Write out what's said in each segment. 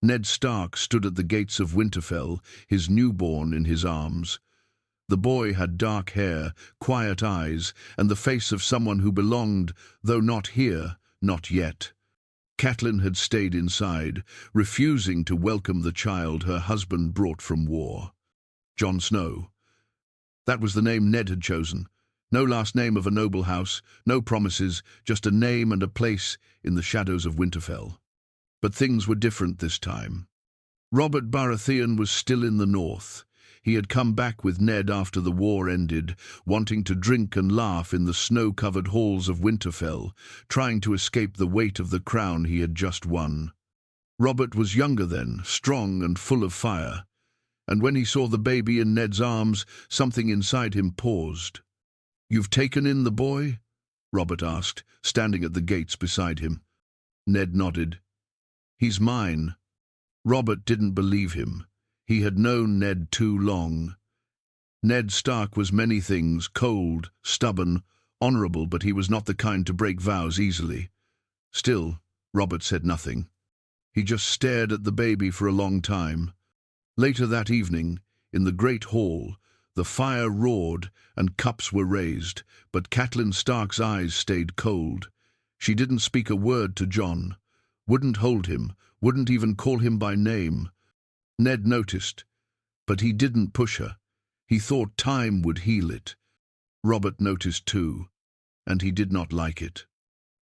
Ned Stark stood at the gates of Winterfell, his newborn in his arms. The boy had dark hair, quiet eyes, and the face of someone who belonged, though not here, not yet. Catelyn had stayed inside, refusing to welcome the child her husband brought from war. Jon Snow. That was the name Ned had chosen. No last name of a noble house, no promises, just a name and a place in the shadows of Winterfell. But things were different this time. Robert Baratheon was still in the north. He had come back with Ned after the war ended, wanting to drink and laugh in the snow-covered halls of Winterfell, trying to escape the weight of the crown he had just won. Robert was younger then, strong and full of fire, and when he saw the baby in Ned's arms, something inside him paused. "You've taken in the boy?" Robert asked, standing at the gates beside him. Ned nodded. "He's mine." Robert didn't believe him. He had known Ned too long. Ned Stark was many things, cold, stubborn, honorable, but he was not the kind to break vows easily. Still, Robert said nothing. He just stared at the baby for a long time. Later that evening, in the great hall, the fire roared and cups were raised, but Catelyn Stark's eyes stayed cold. She didn't speak a word to Jon, wouldn't hold him, wouldn't even call him by name. Ned noticed, but he didn't push her. He thought time would heal it. Robert noticed too, and he did not like it.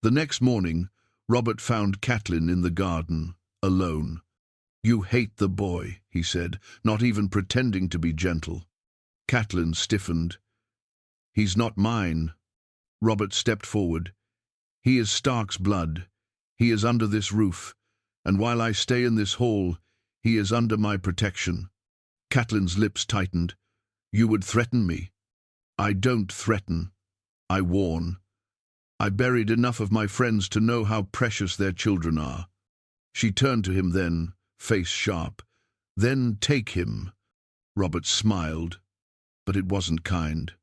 The next morning, Robert found Catelyn in the garden, alone. "You hate the boy," he said, not even pretending to be gentle. Catelyn stiffened. "He's not mine." Robert stepped forward. "He is Stark's blood. He is under this roof, and while I stay in this hall, he is under my protection." Catelyn's lips tightened. "You would threaten me?" "I don't threaten. I warn. I buried enough of my friends to know how precious their children are." She turned to him then, face sharp. "Then take him." Robert smiled, but it wasn't kind.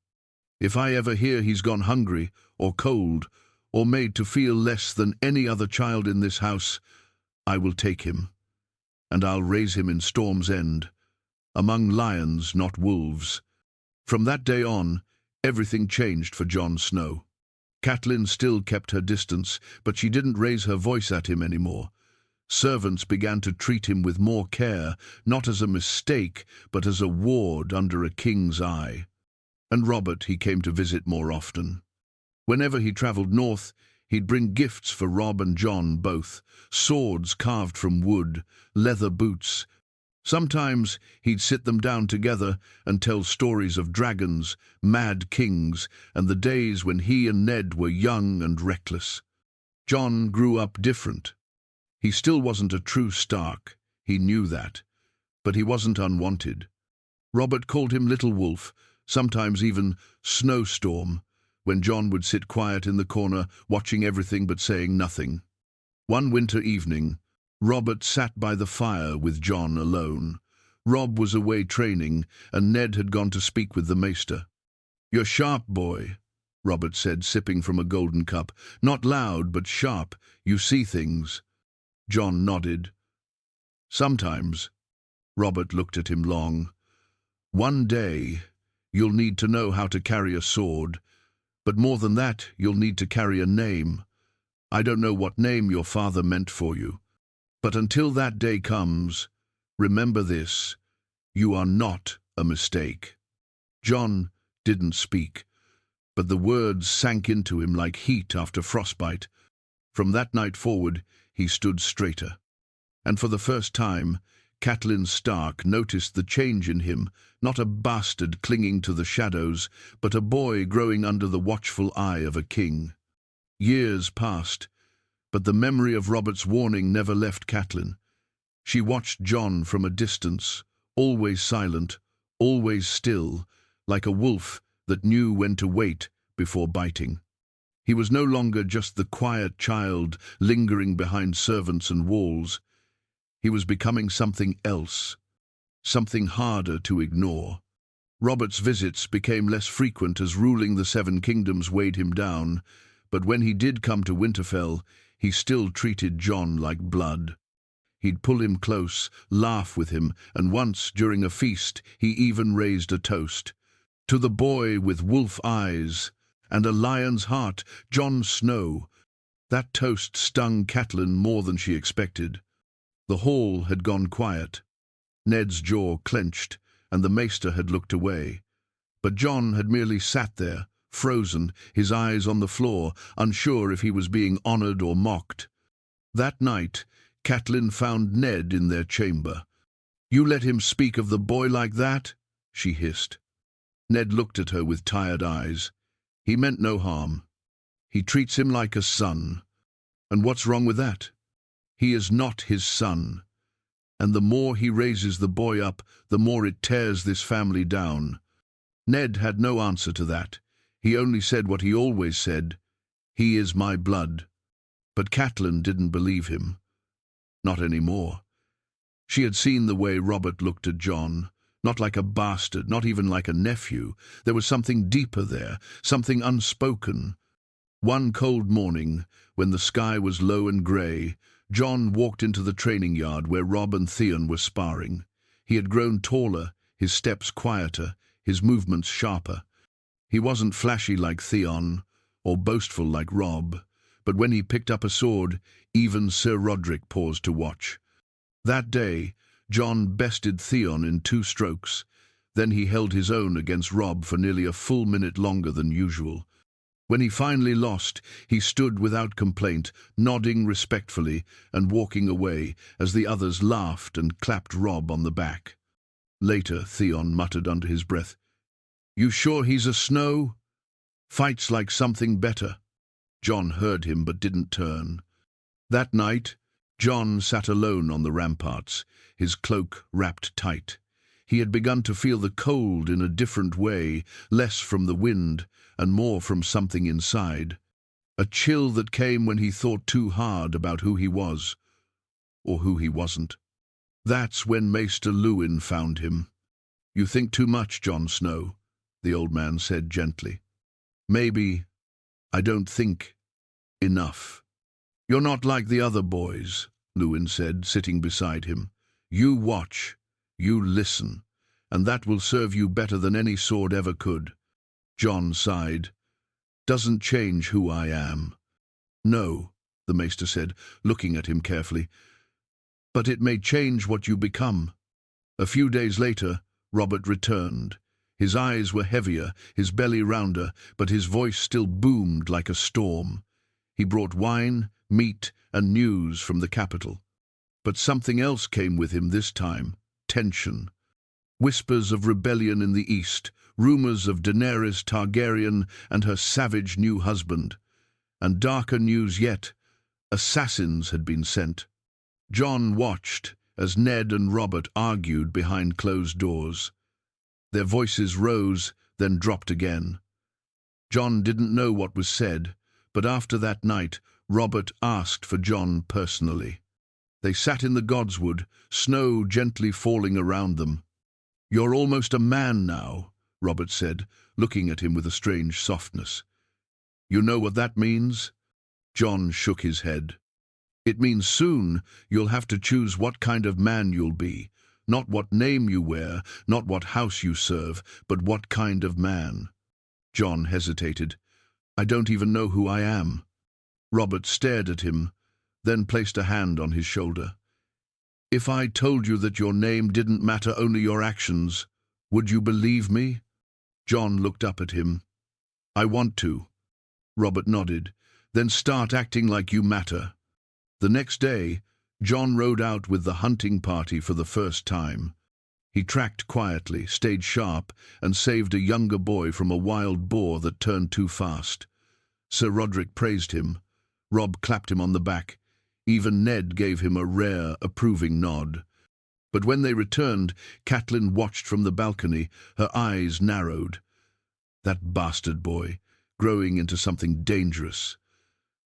"If I ever hear he's gone hungry, or cold, or made to feel less than any other child in this house, I will take him. And I'll raise him in Storm's End, among lions, not wolves." From that day on, everything changed for Jon Snow. Catelyn still kept her distance, but she didn't raise her voice at him anymore. Servants began to treat him with more care, not as a mistake, but as a ward under a king's eye. And Robert he came to visit more often. Whenever he travelled north, he'd bring gifts for Robb and Jon both, swords carved from wood, leather boots. Sometimes he'd sit them down together and tell stories of dragons, mad kings, and the days when he and Ned were young and reckless. Jon grew up different. He still wasn't a true Stark, he knew that, but he wasn't unwanted. Robert called him Little Wolf, sometimes even Snowstorm, when Jon would sit quiet in the corner, watching everything but saying nothing. One winter evening, Robert sat by the fire with Jon alone. Robb was away training, and Ned had gone to speak with the maester. "You're sharp, boy," Robert said, sipping from a golden cup. "Not loud, but sharp. You see things." Jon nodded. "Sometimes." Robert looked at him long. "One day, you'll need to know how to carry a sword. But more than that, you'll need to carry a name. I don't know what name your father meant for you. But until that day comes, remember this: you are not a mistake." Jon didn't speak, but the words sank into him like heat after frostbite. From that night forward, he stood straighter. And for the first time, Catelyn Stark noticed the change in him, not a bastard clinging to the shadows, but a boy growing under the watchful eye of a king. Years passed, but the memory of Robert's warning never left Catelyn. She watched Jon from a distance, always silent, always still, like a wolf that knew when to wait before biting. He was no longer just the quiet child lingering behind servants and walls. He was becoming something else, something harder to ignore. Robert's visits became less frequent as ruling the Seven Kingdoms weighed him down, but when he did come to Winterfell, he still treated Jon like blood. He'd pull him close, laugh with him, and once, during a feast, he even raised a toast. To the boy with wolf eyes and a lion's heart, Jon Snow. That toast stung Catelyn more than she expected. The hall had gone quiet. Ned's jaw clenched, and the maester had looked away. But Jon had merely sat there, frozen, his eyes on the floor, unsure if he was being honoured or mocked. That night, Catelyn found Ned in their chamber. "You let him speak of the boy like that?" she hissed. Ned looked at her with tired eyes. "He meant no harm. He treats him like a son. And what's wrong with that? He is not his son. And the more he raises the boy up, the more it tears this family down." Ned had no answer to that. He only said what he always said, "He is my blood." But Catelyn didn't believe him. Not anymore. She had seen the way Robert looked at Jon. Not like a bastard, not even like a nephew. There was something deeper there, something unspoken. One cold morning, when the sky was low and grey, Jon walked into the training yard where Robb and Theon were sparring. He had grown taller, his steps quieter, his movements sharper. He wasn't flashy like Theon, or boastful like Robb, but when he picked up a sword, even Sir Roderick paused to watch. That day, Jon bested Theon in 2 strokes. Then he held his own against Robb for nearly a full minute longer than usual. When he finally lost, he stood without complaint, nodding respectfully and walking away as the others laughed and clapped Robb on the back. Later, Theon muttered under his breath, "You sure he's a Snow? Fights like something better." Jon heard him but didn't turn. That night, Jon sat alone on the ramparts, his cloak wrapped tight. He had begun to feel the cold in a different way, less from the wind and more from something inside. A chill that came when he thought too hard about who he was, or who he wasn't. That's when Maester Luwin found him. "You think too much, Jon Snow," the old man said gently. "Maybe I don't think enough." "You're not like the other boys," Luwin said, sitting beside him. "You watch, you listen, and that will serve you better than any sword ever could." Jon sighed. "Doesn't change who I am." "No," the maester said, looking at him carefully. "But it may change what you become." A few days later, Robert returned. His eyes were heavier, his belly rounder, but his voice still boomed like a storm. He brought wine, meat, and news from the capital. But something else came with him this time: tension. Whispers of rebellion in the east, rumors of Daenerys Targaryen and her savage new husband. And darker news yet: assassins had been sent. Jon watched as Ned and Robert argued behind closed doors. Their voices rose, then dropped again. Jon didn't know what was said, but after that night, Robert asked for Jon personally. They sat in the godswood, snow gently falling around them. "You're almost a man now," Robert said, looking at him with a strange softness. "You know what that means?" Jon shook his head. "It means soon you'll have to choose what kind of man you'll be. Not what name you wear, not what house you serve, but what kind of man." Jon hesitated. "I don't even know who I am." Robert stared at him, then placed a hand on his shoulder. "If I told you that your name didn't matter, only your actions, would you believe me?" Jon looked up at him. "I want to." Robert nodded. "Then start acting like you matter." The next day, Jon rode out with the hunting party for the first time. He tracked quietly, stayed sharp, and saved a younger boy from a wild boar that turned too fast. Sir Roderick praised him. Robb clapped him on the back. Even Ned gave him a rare, approving nod. But when they returned, Catelyn watched from the balcony, her eyes narrowed. That bastard boy, growing into something dangerous.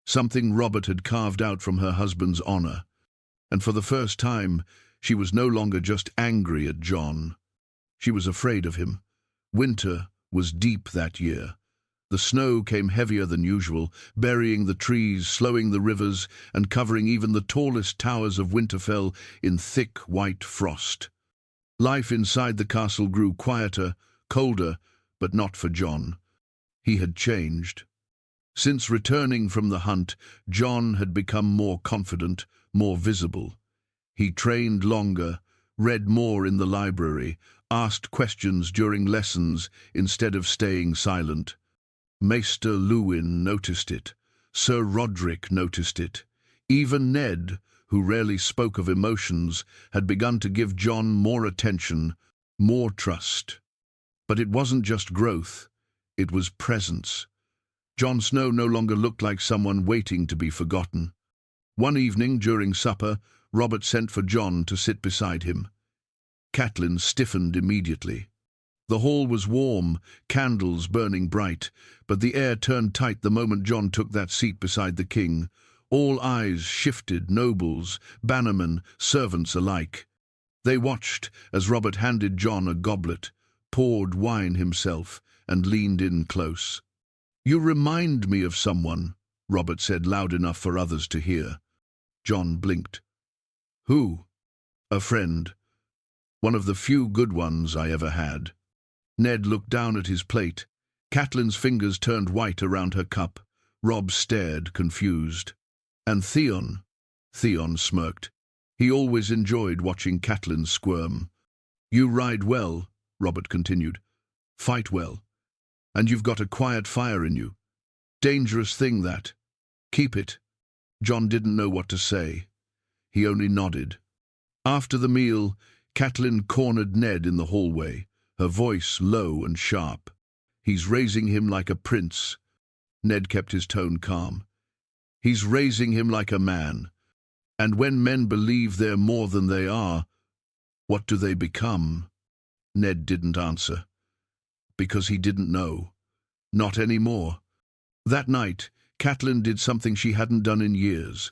Something Robert had carved out from her husband's honor. And for the first time, she was no longer just angry at Jon. She was afraid of him. Winter was deep that year. The snow came heavier than usual, burying the trees, slowing the rivers, and covering even the tallest towers of Winterfell in thick white frost. Life inside the castle grew quieter, colder, but not for Jon. He had changed. Since returning from the hunt, Jon had become more confident, more visible. He trained longer, read more in the library, asked questions during lessons instead of staying silent. Maester Luwin noticed it. Sir Roderick noticed it. Even Ned, who rarely spoke of emotions, had begun to give Jon more attention, more trust. But it wasn't just growth, it was presence. Jon Snow no longer looked like someone waiting to be forgotten. One evening during supper, Robert sent for Jon to sit beside him. Catelyn stiffened immediately. The hall was warm, candles burning bright, but the air turned tight the moment Jon took that seat beside the king. All eyes shifted, nobles, bannermen, servants alike. They watched as Robert handed Jon a goblet, poured wine himself, and leaned in close. "You remind me of someone," Robert said loud enough for others to hear. Jon blinked. "Who?" "A friend. One of the few good ones I ever had." Ned looked down at his plate. Catelyn's fingers turned white around her cup. Robb stared, confused. "And Theon?" Theon smirked. He always enjoyed watching Catelyn squirm. "You ride well," Robert continued. "Fight well. And you've got a quiet fire in you. Dangerous thing, that. Keep it." Jon didn't know what to say. He only nodded. After the meal, Catelyn cornered Ned in the hallway, her voice low and sharp. "He's raising him like a prince." Ned kept his tone calm. "He's raising him like a man. And when men believe they're more than they are, what do they become?" Ned didn't answer. Because he didn't know. Not anymore. That night, Catelyn did something she hadn't done in years.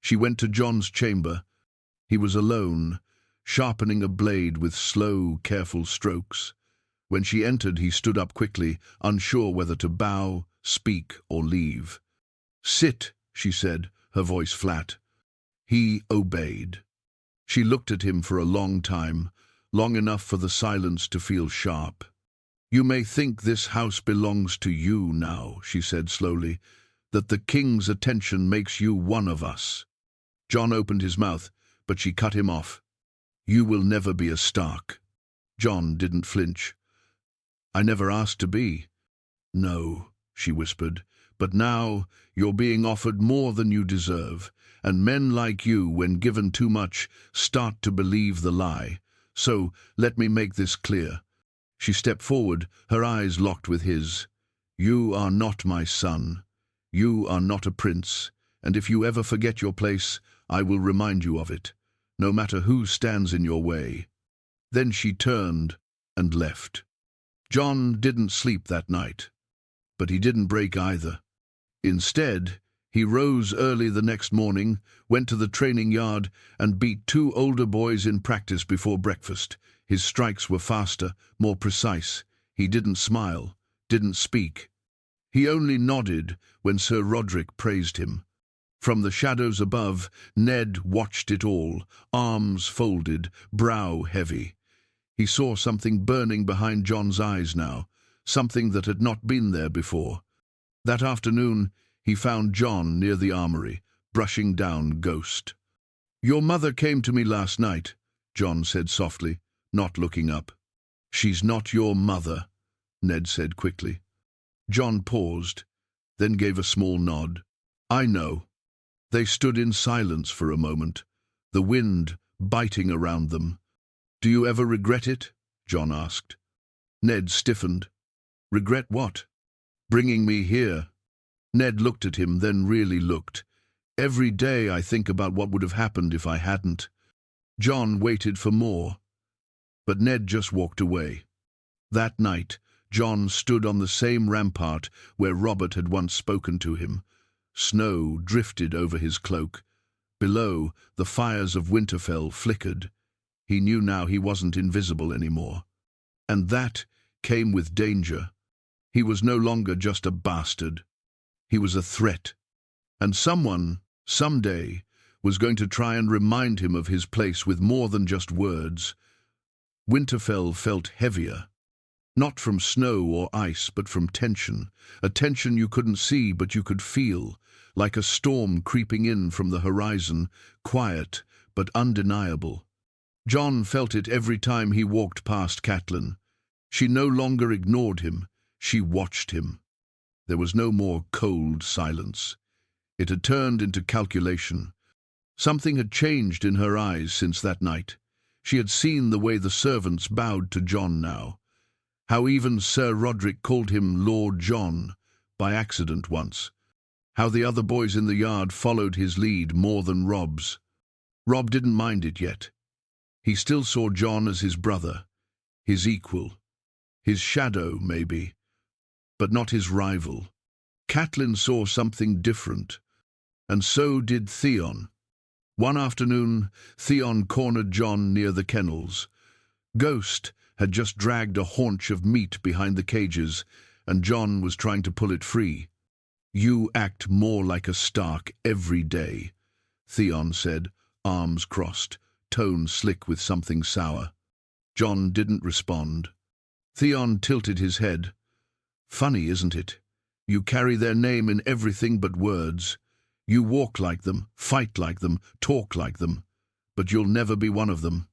She went to Jon's chamber. He was alone, sharpening a blade with slow, careful strokes. When she entered, he stood up quickly, unsure whether to bow, speak, or leave. "Sit," she said, her voice flat. He obeyed. She looked at him for a long time, long enough for the silence to feel sharp. "You may think this house belongs to you now," she said slowly, "that the king's attention makes you one of us." Jon opened his mouth, but she cut him off. "You will never be a Stark." Jon didn't flinch. "I never asked to be." "No," she whispered, "but now you're being offered more than you deserve, and men like you, when given too much, start to believe the lie. So let me make this clear." She stepped forward, her eyes locked with his. "You are not my son. You are not a prince, and if you ever forget your place, I will remind you of it, no matter who stands in your way." Then she turned and left. Jon didn't sleep that night, but he didn't break either. Instead, he rose early the next morning, went to the training yard, and beat 2 older boys in practice before breakfast. His strikes were faster, more precise. He didn't smile, didn't speak. He only nodded when Sir Roderick praised him. From the shadows above, Ned watched it all, arms folded, brow heavy. He saw something burning behind Jon's eyes now, something that had not been there before. That afternoon, he found Jon near the armory, brushing down Ghost. "Your mother came to me last night," Jon said softly, not looking up. "She's not your mother," Ned said quickly. Jon paused, then gave a small nod. "I know." They stood in silence for a moment, the wind biting around them. "Do you ever regret it?" Jon asked. Ned stiffened. "Regret what?" "Bringing me here." Ned looked at him, then really looked. "Every day I think about what would have happened if I hadn't." Jon waited for more, but Ned just walked away. That night, Jon stood on the same rampart where Robert had once spoken to him. Snow drifted over his cloak. Below, the fires of Winterfell flickered. He knew now he wasn't invisible anymore. And that came with danger. He was no longer just a bastard. He was a threat. And someone, someday, was going to try and remind him of his place with more than just words. Winterfell felt heavier. Not from snow or ice, but from tension. A tension you couldn't see, but you could feel, like a storm creeping in from the horizon, quiet but undeniable. Jon felt it every time he walked past Catelyn. She no longer ignored him, she watched him. There was no more cold silence. It had turned into calculation. Something had changed in her eyes since that night. She had seen the way the servants bowed to Jon now. How even Sir Roderick called him Lord Jon, by accident once. How the other boys in the yard followed his lead more than Rob's. Rob didn't mind it yet. He still saw Jon as his brother, his equal, his shadow, maybe, but not his rival. Catelyn saw something different, and so did Theon. One afternoon, Theon cornered Jon near the kennels. Ghost had just dragged a haunch of meat behind the cages, and Jon was trying to pull it free. "You act more like a Stark every day," Theon said, arms crossed, tone slick with something sour. Jon didn't respond. Theon tilted his head. "Funny, isn't it? You carry their name in everything but words. You walk like them, fight like them, talk like them, but you'll never be one of them."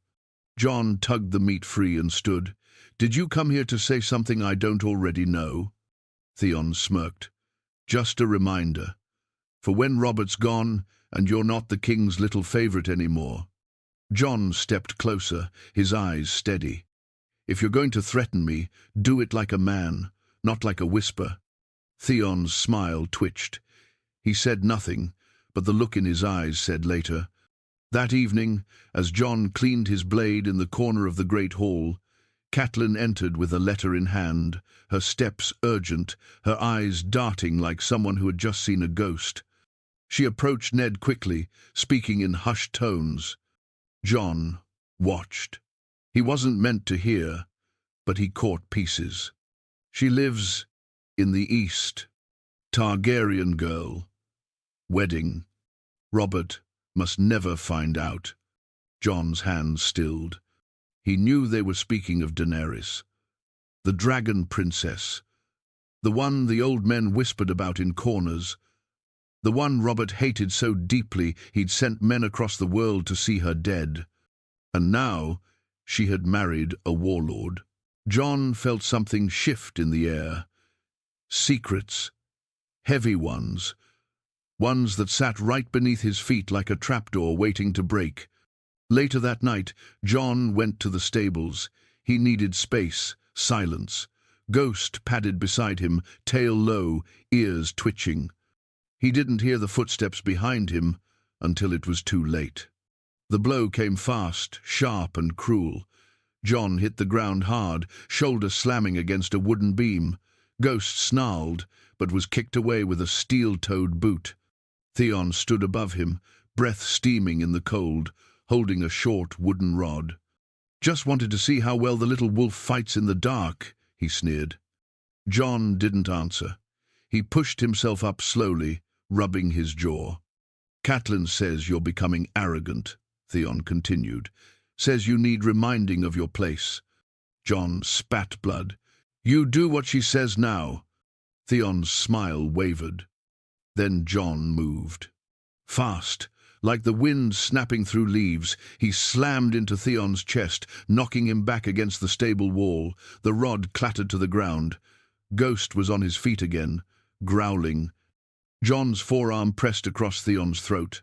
Jon tugged the meat free and stood. "Did you come here to say something I don't already know?" Theon smirked. "Just a reminder. For when Robert's gone, and you're not the king's little favorite anymore." Jon stepped closer, his eyes steady. "If you're going to threaten me, do it like a man, not like a whisper." Theon's smile twitched. He said nothing, but the look in his eyes said later. That evening, as Jon cleaned his blade in the corner of the great hall, Catelyn entered with a letter in hand, her steps urgent, her eyes darting like someone who had just seen a ghost. She approached Ned quickly, speaking in hushed tones. Jon watched. He wasn't meant to hear, but he caught pieces. "She lives in the east. Targaryen girl. Wedding. Robert must never find out." Jon's hands stilled. He knew they were speaking of Daenerys, the dragon princess, the one the old men whispered about in corners, the one Robert hated so deeply he'd sent men across the world to see her dead. And now she had married a warlord. Jon felt something shift in the air. Secrets, heavy ones that sat right beneath his feet like a trapdoor waiting to break. Later that night, Jon went to the stables. He needed space, silence. Ghost padded beside him, tail low, ears twitching. He didn't hear the footsteps behind him until it was too late. The blow came fast, sharp and cruel. Jon hit the ground hard, shoulder slamming against a wooden beam. Ghost snarled, but was kicked away with a steel-toed boot. Theon stood above him, breath steaming in the cold, holding a short wooden rod. "Just wanted to see how well the little wolf fights in the dark," he sneered. Jon didn't answer. He pushed himself up slowly, rubbing his jaw. "Catelyn says you're becoming arrogant," Theon continued. "Says you need reminding of your place." Jon spat blood. "You do what she says now." Theon's smile wavered. Then Jon moved. Fast, like the wind snapping through leaves, he slammed into Theon's chest, knocking him back against the stable wall. The rod clattered to the ground. Ghost was on his feet again, growling. Jon's forearm pressed across Theon's throat.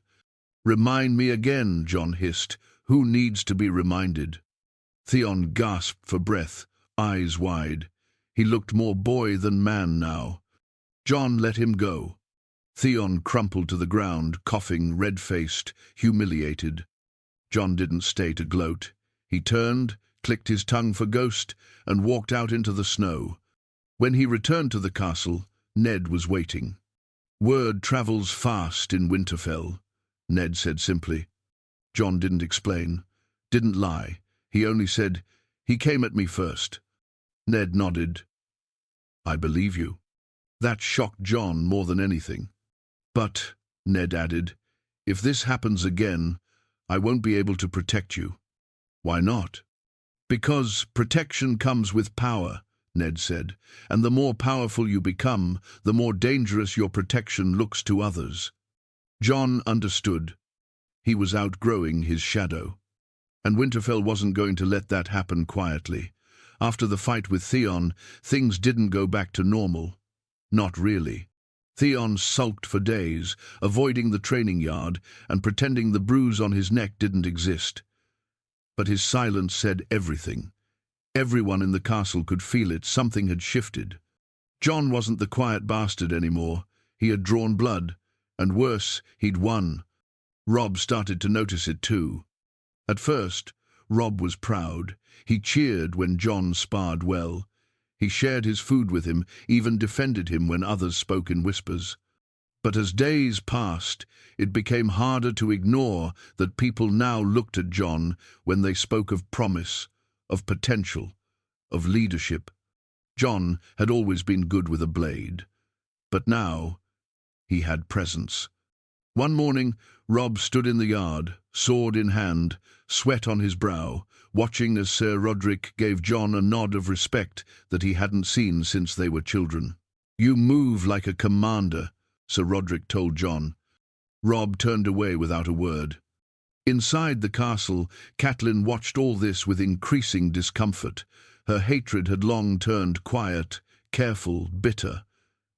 "Remind me again," Jon hissed. "Who needs to be reminded?" Theon gasped for breath, eyes wide. He looked more boy than man now. Jon let him go. Theon crumpled to the ground, coughing, red-faced, humiliated. Jon didn't stay to gloat. He turned, clicked his tongue for Ghost, and walked out into the snow. When he returned to the castle, Ned was waiting. "Word travels fast in Winterfell," Ned said simply. Jon didn't explain, didn't lie. He only said, "He came at me first." Ned nodded. I believe you. That shocked Jon more than anything. But, Ned added, if this happens again, I won't be able to protect you. Why not? Because protection comes with power, Ned said, and the more powerful you become, the more dangerous your protection looks to others. Jon understood. He was outgrowing his shadow. And Winterfell wasn't going to let that happen quietly. After the fight with Theon, things didn't go back to normal. Not really. Theon sulked for days, avoiding the training yard and pretending the bruise on his neck didn't exist. But his silence said everything. Everyone in the castle could feel it. Something had shifted. Jon wasn't the quiet bastard anymore. He had drawn blood, and worse, he'd won. Robb started to notice it too. At first, Robb was proud. He cheered when Jon sparred well. He shared his food with him, even defended him when others spoke in whispers. But as days passed, it became harder to ignore that people now looked at Jon when they spoke of promise, of potential, of leadership. Jon had always been good with a blade, but now he had presence. One morning, Robb stood in the yard, sword in hand, sweat on his brow, watching as Sir Rodrik gave Jon a nod of respect that he hadn't seen since they were children. "You move like a commander," Sir Rodrik told Jon. Robb turned away without a word. Inside the castle, Catelyn watched all this with increasing discomfort. Her hatred had long turned quiet, careful, bitter.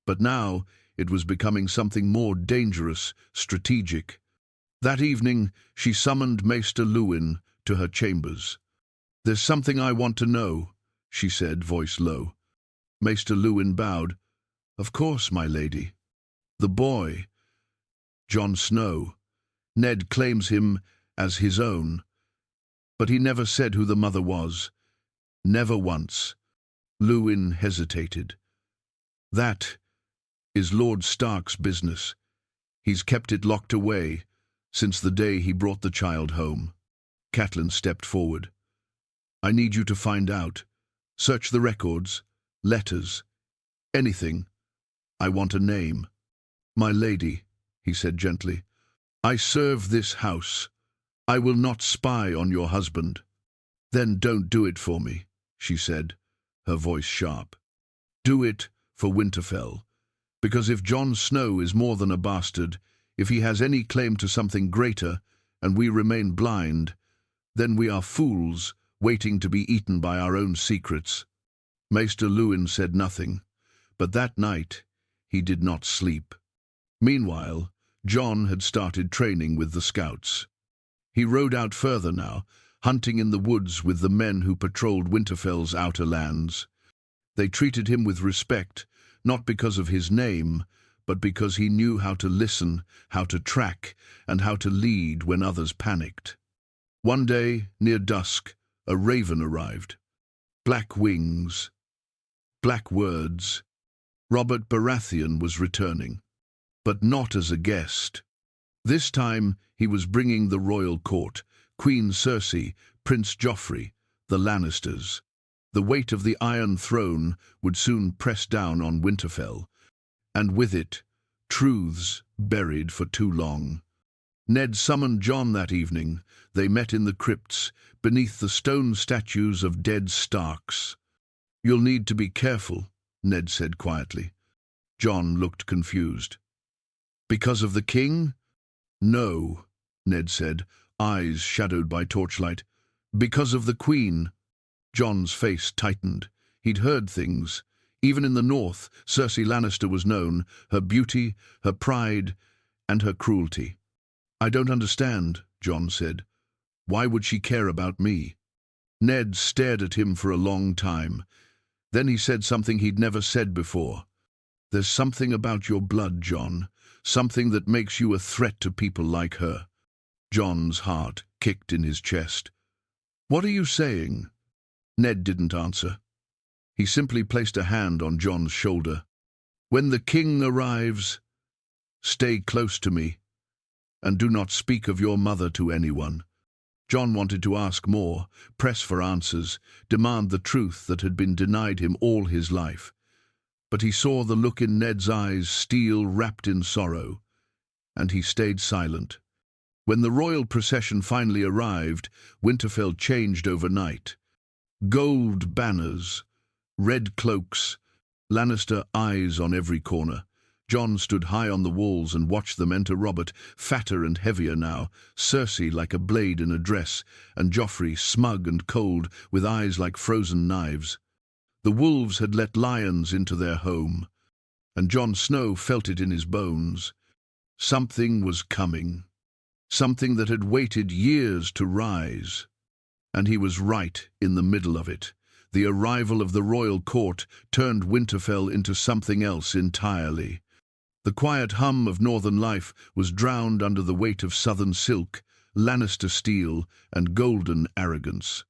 But now it was becoming something more dangerous, strategic. That evening, she summoned Maester Luwin to her chambers. "There's something I want to know," she said, voice low. Maester Luwin bowed. "Of course, my lady." "The boy, Jon Snow. Ned claims him as his own. But he never said who the mother was. Never once." Luwin hesitated. "That is Lord Stark's business. He's kept it locked away since the day he brought the child home." Catelyn stepped forward. "I need you to find out. Search the records, letters, anything. I want a name." "My lady," he said gently, "I serve this house. I will not spy on your husband." "Then don't do it for me," she said, her voice sharp. "Do it for Winterfell. Because if Jon Snow is more than a bastard, if he has any claim to something greater, and we remain blind, then we are fools waiting to be eaten by our own secrets." Maester Luwin said nothing, but that night he did not sleep. Meanwhile, Jon had started training with the scouts. He rode out further now, hunting in the woods with the men who patrolled Winterfell's outer lands. They treated him with respect, not because of his name, but because he knew how to listen, how to track, and how to lead when others panicked. One day, near dusk, a raven arrived. Black wings, black words. Robert Baratheon was returning, but not as a guest. This time he was bringing the royal court, Queen Cersei, Prince Joffrey, the Lannisters. The weight of the Iron Throne would soon press down on Winterfell, and with it, truths buried for too long. Ned summoned Jon that evening. They met in the crypts, beneath the stone statues of dead Starks. "You'll need to be careful," Ned said quietly. Jon looked confused. "Because of the king?" "No," Ned said, eyes shadowed by torchlight. "Because of the queen." Jon's face tightened. He'd heard things. Even in the north, Cersei Lannister was known, her beauty, her pride, and her cruelty. "I don't understand," Jon said. "Why would she care about me?" Ned stared at him for a long time. Then he said something he'd never said before. "There's something about your blood, Jon, something that makes you a threat to people like her." Jon's heart kicked in his chest. "What are you saying?" Ned didn't answer. He simply placed a hand on Jon's shoulder. "When the king arrives, stay close to me, and do not speak of your mother to anyone." Jon wanted to ask more, press for answers, demand the truth that had been denied him all his life. but he saw the look in Ned's eyes, steel wrapped in sorrow, and he stayed silent. When the royal procession finally arrived, Winterfell changed overnight. Gold banners, red cloaks, Lannister eyes on every corner. Jon stood high on the walls and watched them enter Robert, fatter and heavier now, Cersei like a blade in a dress, and Joffrey smug and cold, with eyes like frozen knives. The wolves had let lions into their home, and Jon Snow felt it in his bones. Something was coming, something that had waited years to rise. And he was right in the middle of it. The arrival of the royal court turned Winterfell into something else entirely. The quiet hum of northern life was drowned under the weight of southern silk, Lannister steel, and golden arrogance.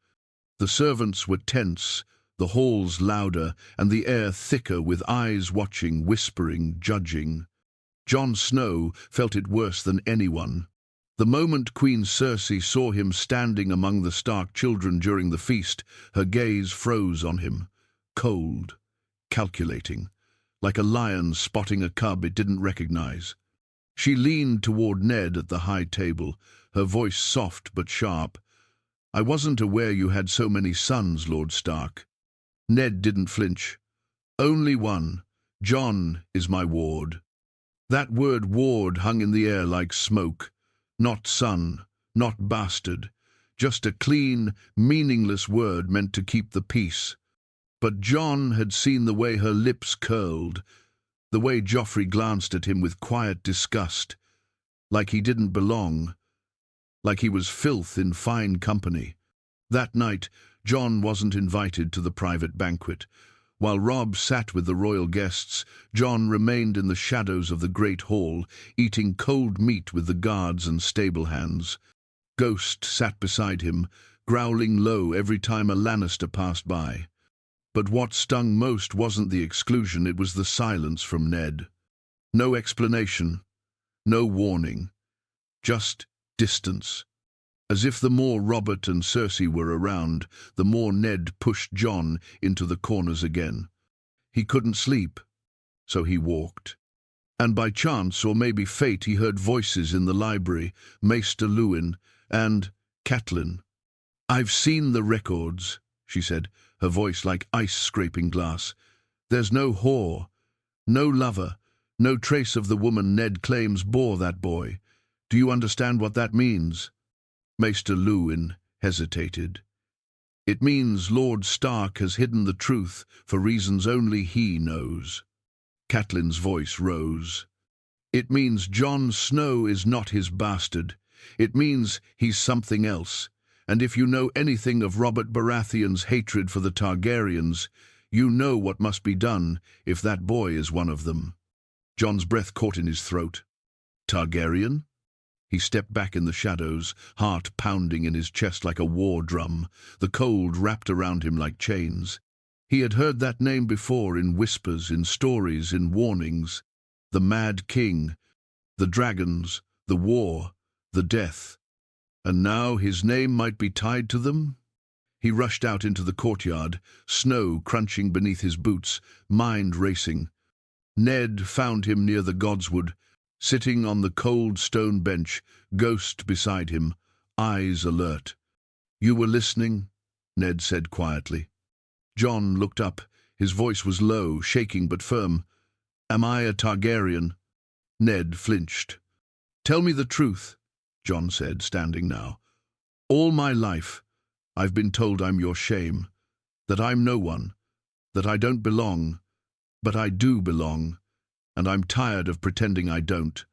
The servants were tense, the halls louder, and the air thicker with eyes watching, whispering, judging. Jon Snow felt it worse than anyone. The moment Queen Cersei saw him standing among the Stark children during the feast, her gaze froze on him, cold, calculating, like a lion spotting a cub it didn't recognize. She leaned toward Ned at the high table, her voice soft but sharp. "I wasn't aware you had so many sons, Lord Stark." Ned didn't flinch. "Only one. Jon is my ward." That word ward hung in the air like smoke. Not son, not bastard, just a clean, meaningless word meant to keep the peace. But Jon had seen the way her lips curled, the way Joffrey glanced at him with quiet disgust, like he didn't belong, like he was filth in fine company. That night, Jon wasn't invited to the private banquet. While Robb sat with the royal guests, Jon remained in the shadows of the great hall, eating cold meat with the guards and stable hands. Ghost sat beside him, growling low every time a Lannister passed by. But what stung most wasn't the exclusion, it was the silence from Ned. No explanation, no warning, just distance. As if the more Robert and Cersei were around, the more Ned pushed Jon into the corners again. He couldn't sleep, so he walked. And by chance, or maybe fate, he heard voices in the library, Maester Luwin and Catelyn. "I've seen the records," she said, her voice like ice scraping glass. "There's no whore, no lover, no trace of the woman Ned claims bore that boy. Do you understand what that means?" Maester Luwin hesitated. "It means Lord Stark has hidden the truth for reasons only he knows." Catelyn's voice rose. "It means Jon Snow is not his bastard. It means he's something else. And if you know anything of Robert Baratheon's hatred for the Targaryens, you know what must be done if that boy is one of them." Jon's breath caught in his throat. "Targaryen?" He stepped back in the shadows, heart pounding in his chest like a war drum, the cold wrapped around him like chains. He had heard that name before, in whispers, in stories, in warnings. The Mad King, the dragons, the war, the death. And now his name might be tied to them? He rushed out into the courtyard, snow crunching beneath his boots, mind racing. Ned found him near the godswood, sitting on the cold stone bench, Ghost beside him, eyes alert. "You were listening?" Ned said quietly. Jon looked up. His voice was low, shaking but firm. "Am I a Targaryen?" Ned flinched. "Tell me the truth," Jon said, standing now. "All my life, I've been told I'm your shame, that I'm no one, that I don't belong, but I do belong, and I'm tired of pretending I don't."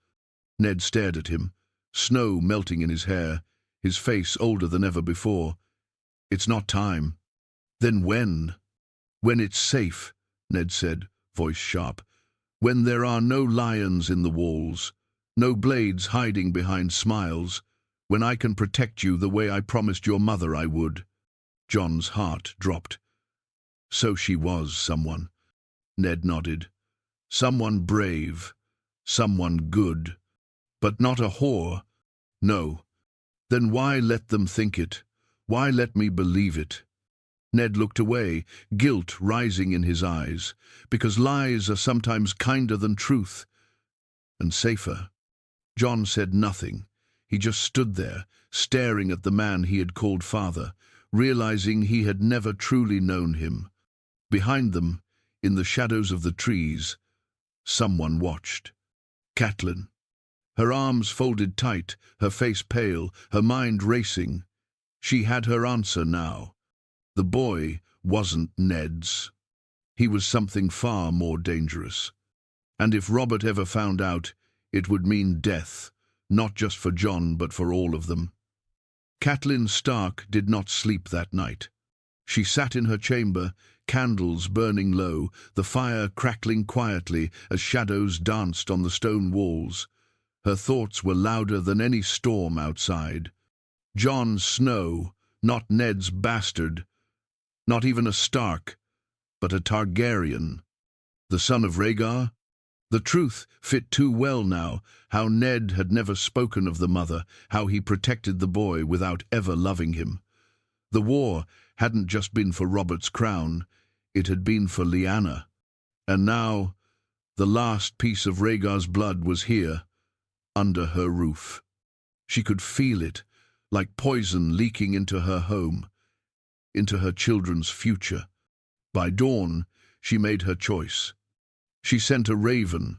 Ned stared at him, snow melting in his hair, his face older than ever before. "It's not time." "Then when?" "When it's safe," Ned said, voice sharp. "When there are no lions in the walls, no blades hiding behind smiles, when I can protect you the way I promised your mother I would." Jon's heart dropped. So she was someone. Ned nodded. Someone brave, someone good, but not a whore. No. Then why let them think it? Why let me believe it? Ned looked away, guilt rising in his eyes, because lies are sometimes kinder than truth, and safer. Jon said nothing. He just stood there, staring at the man he had called father, realizing he had never truly known him. Behind them, in the shadows of the trees, someone watched. Catelyn. Her arms folded tight, her face pale, her mind racing. She had her answer now. The boy wasn't Ned's. He was something far more dangerous. And if Robert ever found out, it would mean death, not just for Jon but for all of them. Catelyn Stark did not sleep that night. She sat in her chamber, candles burning low, the fire crackling quietly as shadows danced on the stone walls. Her thoughts were louder than any storm outside. Jon Snow, not Ned's bastard, not even a Stark, but a Targaryen. The son of Rhaegar? The truth fit too well now, how Ned had never spoken of the mother, how he protected the boy without ever loving him. The war hadn't just been for Robert's crown, it had been for Lyanna. And now, the last piece of Rhaegar's blood was here, under her roof. She could feel it, like poison leaking into her home, into her children's future. By dawn, she made her choice. She sent a raven,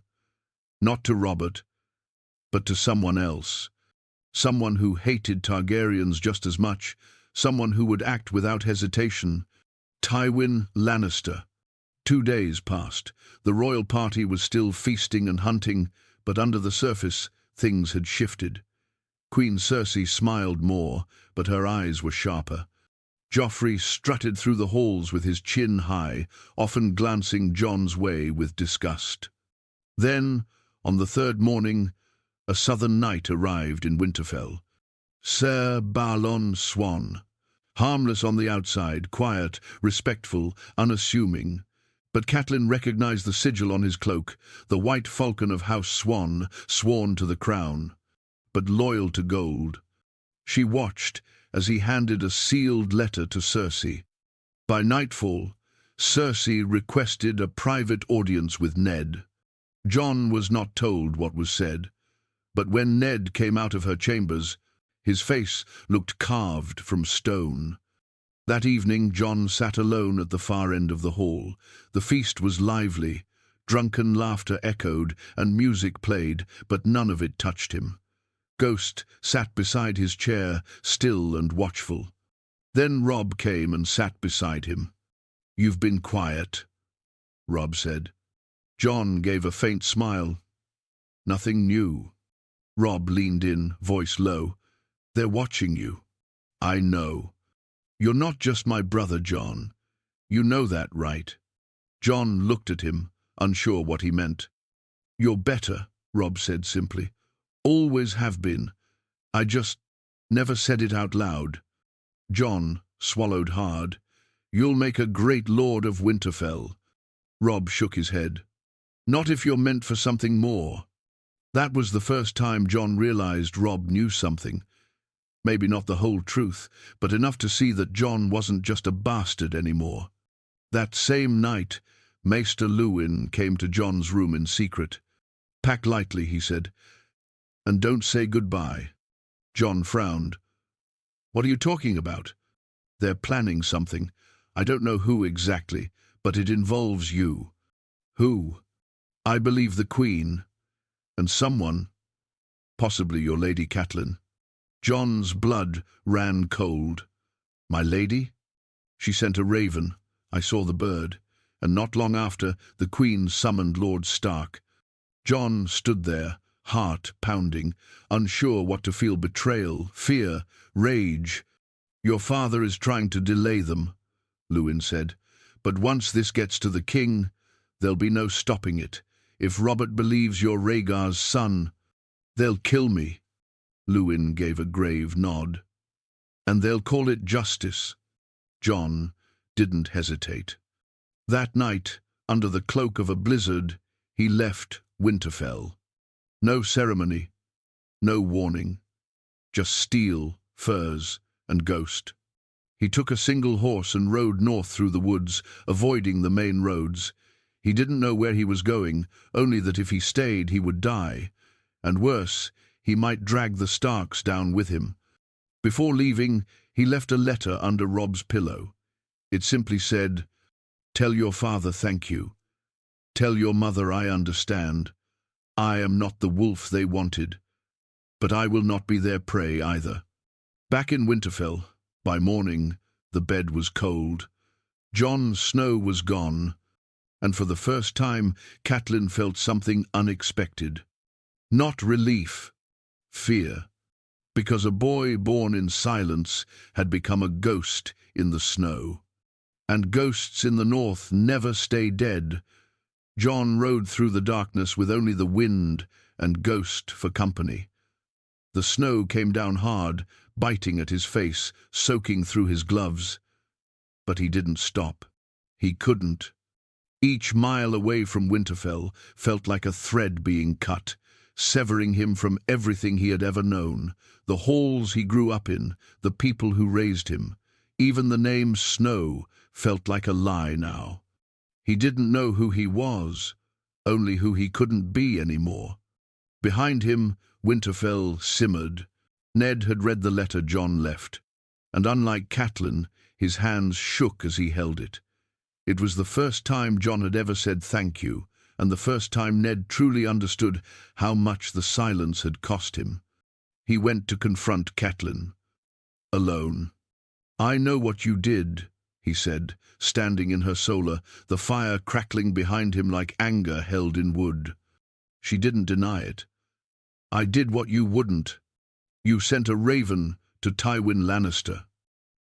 not to Robert, but to someone else. Someone who hated Targaryens just as much, someone who would act without hesitation. Tywin Lannister. 2 days passed. The royal party was still feasting and hunting, but under the surface, things had shifted. Queen Cersei smiled more, but her eyes were sharper. Joffrey strutted through the halls with his chin high, often glancing Jon's way with disgust. Then, on the third morning, a southern knight arrived in Winterfell. Ser Balon Swan. Harmless on the outside, quiet, respectful, unassuming. But Catelyn recognized the sigil on his cloak, the white falcon of House Swan, sworn to the crown, but loyal to gold. She watched as he handed a sealed letter to Cersei. By nightfall, Cersei requested a private audience with Ned. Jon was not told what was said, but when Ned came out of her chambers, his face looked carved from stone. That evening, Jon sat alone at the far end of the hall. The feast was lively. Drunken laughter echoed and music played, but none of it touched him. Ghost sat beside his chair, still and watchful. Then Robb came and sat beside him. "You've been quiet," Robb said. Jon gave a faint smile. "Nothing new." Robb leaned in, voice low. "They're watching you." "I know. You're not just my brother, Jon. You know that, right?" Jon looked at him, unsure what he meant. "You're better," Robb said simply. "Always have been. I just never said it out loud." Jon swallowed hard. "You'll make a great lord of Winterfell." Robb shook his head. "Not if you're meant for something more." That was the first time Jon realized Robb knew something. Maybe not the whole truth, but enough to see that Jon wasn't just a bastard anymore. That same night, Maester Luwin came to Jon's room in secret. "Pack lightly," he said, "and don't say goodbye." Jon frowned. "What are you talking about?" "They're planning something. I don't know who exactly, but it involves you." "Who?" "I believe the Queen, and someone, possibly your Lady Catelyn." Jon's blood ran cold. "My lady?" "She sent a raven. I saw the bird. And not long after, the Queen summoned Lord Stark." Jon stood there, heart pounding, unsure what to feel: betrayal, fear, rage. "Your father is trying to delay them," Luwin said. "But once this gets to the king, there'll be no stopping it. If Robert believes you're Rhaegar's son, they'll kill me." Luwin gave a grave nod. "And they'll call it justice." Jon didn't hesitate. That night, under the cloak of a blizzard, he left Winterfell. No ceremony, no warning, just steel, furs, and ghost. He took a single horse and rode north through the woods, avoiding the main roads. He didn't know where he was going, only that if he stayed he would die. And worse, he might drag the Starks down with him. Before leaving, he left a letter under Rob's pillow. It simply said, "Tell your father thank you. Tell your mother I understand. I am not the wolf they wanted, but I will not be their prey either." Back in Winterfell, by morning, the bed was cold. Jon Snow was gone, and for the first time, Catelyn felt something unexpected. Not relief, fear, because a boy born in silence had become a ghost in the snow. And ghosts in the north never stay dead. Jon rode through the darkness with only the wind and Ghost for company. The snow came down hard, biting at his face, soaking through his gloves. But he didn't stop. He couldn't. Each mile away from Winterfell felt like a thread being cut, severing him from everything he had ever known, the halls he grew up in, the people who raised him. Even the name Snow felt like a lie now. He didn't know who he was, only who he couldn't be anymore. Behind him, Winterfell simmered. Ned had read the letter Jon left, and unlike Catelyn, his hands shook as he held it. It was the first time Jon had ever said thank you, and the first time Ned truly understood how much the silence had cost him. He went to confront Catelyn. Alone. "I know what you did," he said, standing in her solar, the fire crackling behind him like anger held in wood. She didn't deny it. "I did what you wouldn't. You sent a raven to Tywin Lannister."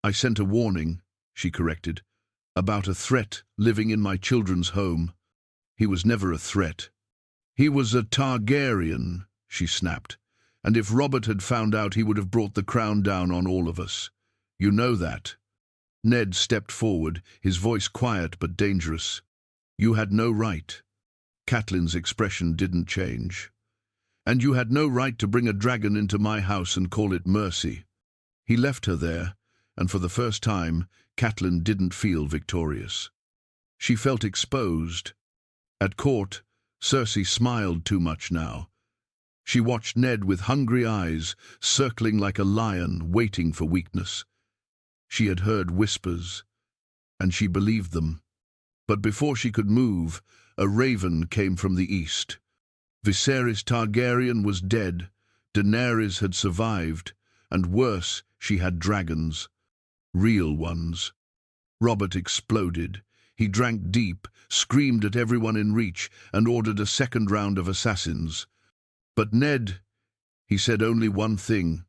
"I sent a warning," she corrected, "about a threat living in my children's home." "He was never a threat." "He was a Targaryen," she snapped, "and if Robert had found out he would have brought the crown down on all of us. You know that." Ned stepped forward, his voice quiet but dangerous. "You had no right." Catelyn's expression didn't change. "And you had no right to bring a dragon into my house and call it mercy." He left her there, and for the first time, Catelyn didn't feel victorious. She felt exposed. At court, Cersei smiled too much now. She watched Ned with hungry eyes, circling like a lion, waiting for weakness. She had heard whispers, and she believed them. But before she could move, a raven came from the east. Viserys Targaryen was dead, Daenerys had survived, and worse, she had dragons. Real ones. Robert exploded. He drank deep, screamed at everyone in reach, and ordered a second round of assassins. "But Ned," he said only one thing,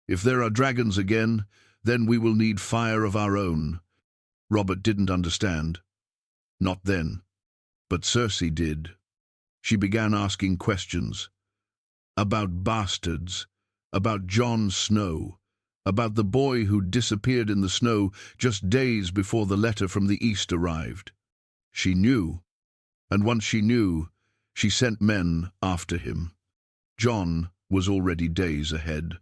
"if there are dragons again, then we will need fire of our own." Robert didn't understand. Not then. But Cersei did. She began asking questions. About bastards, about Jon Snow, about the boy who disappeared in the snow just days before the letter from the east arrived. She knew, and once she knew, she sent men after him. Jon was already days ahead.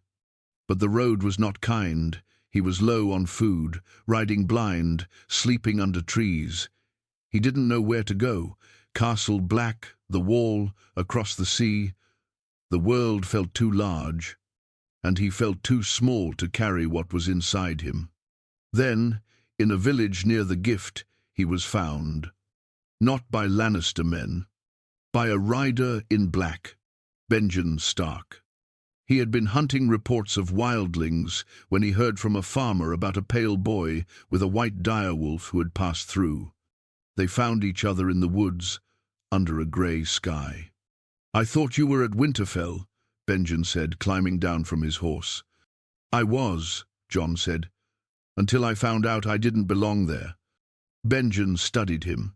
But the road was not kind. He was low on food, riding blind, sleeping under trees. He didn't know where to go. Castle Black, the wall, across the sea. The world felt too large, and he felt too small to carry what was inside him. Then, in a village near the Gift, he was found. Not by Lannister men, by a rider in black, Benjen Stark. He had been hunting reports of wildlings when he heard from a farmer about a pale boy with a white direwolf who had passed through. They found each other in the woods, under a grey sky. "I thought you were at Winterfell," Benjen said, climbing down from his horse. "I was," Jon said, "until I found out I didn't belong there." Benjen studied him.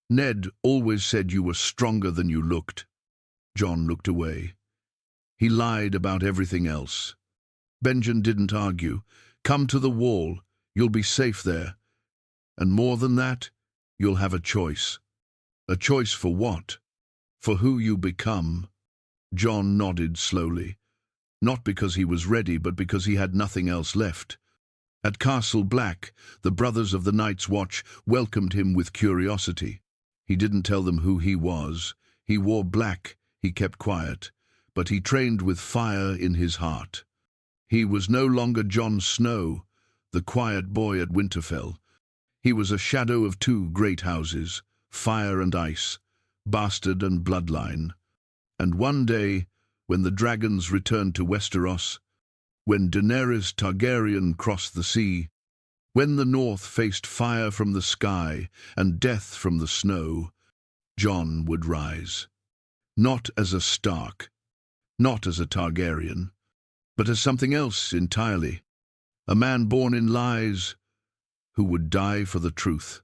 "Ned always said you were stronger than you looked." Jon looked away. He lied about everything else. Benjen didn't argue. "Come to the wall. You'll be safe there. And more than that, you'll have a choice." "A choice for what?" "For who you become." Jon nodded slowly. Not because he was ready, but because he had nothing else left. At Castle Black, the brothers of the Night's Watch welcomed him with curiosity. He didn't tell them who he was. He wore black, he kept quiet, but he trained with fire in his heart. He was no longer Jon Snow, the quiet boy at Winterfell. He was a shadow of two great houses, fire and ice, bastard and bloodline. And one day, when the dragons returned to Westeros, when Daenerys Targaryen crossed the sea, when the north faced fire from the sky and death from the snow, Jon would rise. Not as a Stark, not as a Targaryen, but as something else entirely. A man born in lies, who would die for the truth.